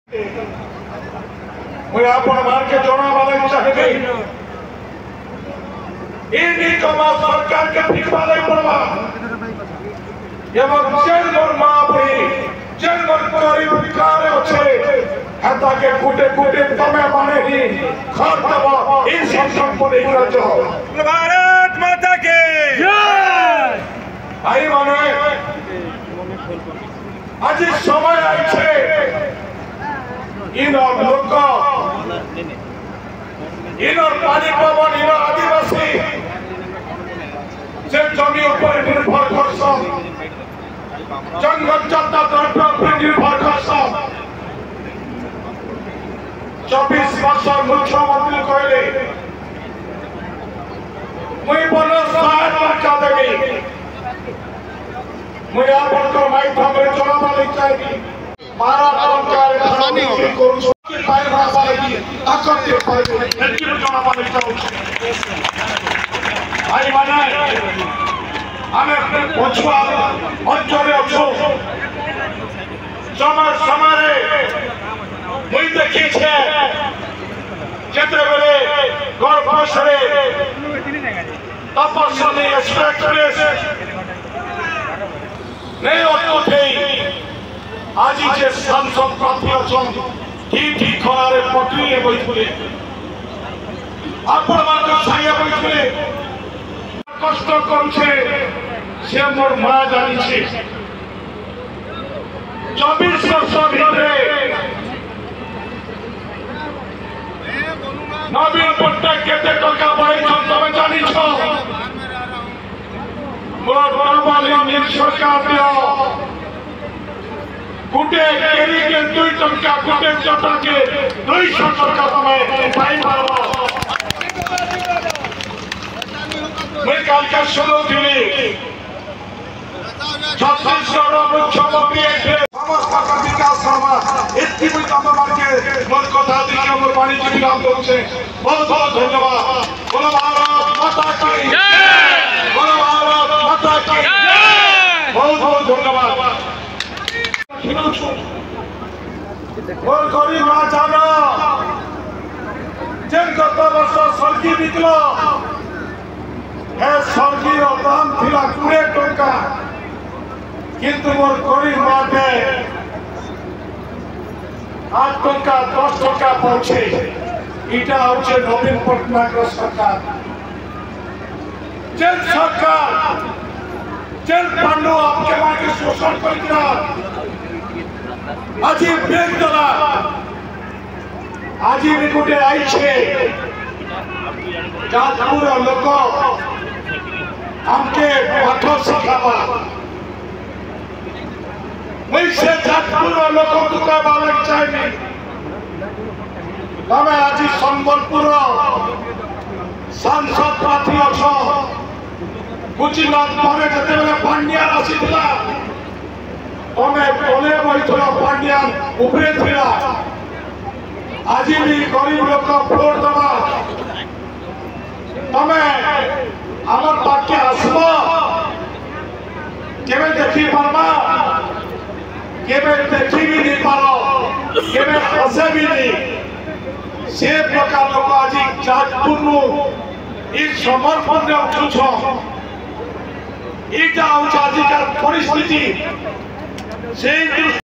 मुझे आपण मार्के जोड़ा वाले चाहिए इन्हीं कमा सरकार के ठीक वाले पड़वा ये जेल मोर मापी जेल मोर गरीब भिखारी अच्छे हता के कुटे कुटे तमे बने ही खार दबा इन संसद को नहीं कर जाओ भारत माता के जय आई माने आज समय आई छे इन लोग इन पानी पवन इन आदिवासी से जमी ऊपर निर्भर करसा जंगल जाता द्रव्य पर निर्भर करसा 24 वर्ष मुख्यमंत्री कहले मुई बोलो 60 टका देबी मुई आपन को माध्यम रे जोड़ा वाली चाहिए 12 टका रे करू कि पाए भाषा लगी ताकत के पाए एकी जोड़ा वाली चाहिए भाई माने हमें पछुआ अंचल अच्छो समय मुई देखी छे जेते बेले गणपश रे तपस्वी एक्सप्रेस नहीं उठे आज जे सांसद प्रार्थी अछन ठीक खरारे पटरी बैठे आपण मान छाया बैठे कष्ट करुछे से मोर माँ जानी छे 24 वर्ष भितरे नवीन पट्टनायक केते टका पाइछन तमे जानी छ मोर बरवाली नील सरकार दियो गुटे केरी के 2 टका गुटे जटा के 200 टका तमे पाई पारो मैं काल का सुनो दिली छत्तीसगढ़ मुख्यमंत्री समस्त विकास करवा इतनी भी काम मार्के मोर कथा दिखे मोर पानी जी नाम दोछे बहुत बहुत धन्यवाद बोलो भारत माता की जय बोलो भारत माता की जय बहुत बहुत धन्यवाद मोर गरीब ना जानो जेन गत वर्ष सरकी निकलो है सरकी दाम थिला 20 टका किंतु मोर गरीब माटे 8 टका 10 टका पहुंचे इटा होचे नवीन पटनायक सरकार जेल सरकार जेल पांडु आपके माटे शोषण करिना आज बैंक द्वारा आज भी गुटे आई छे जातपुर लोक हमके पाठ सिखावा वैसे जातपुर लोक दुका बालक चाहिए तमे आज संबलपुर सांसद प्रार्थी अछो गुजरात पर जते बेले पांड्यान आसीला तमे बोले बैठलो पांड्यान ऊपरे थिला आज भी गरीब लोक भोट दबा तमे आमर पाके आसबो केबे देखि पारबा केबे देखि भी नहीं पारो केबे हसे भी नहीं से प्रकार लोक आज जातपुर नु ई समर्पण रे उठुछ इटा उचाधिकार परिस्थिति से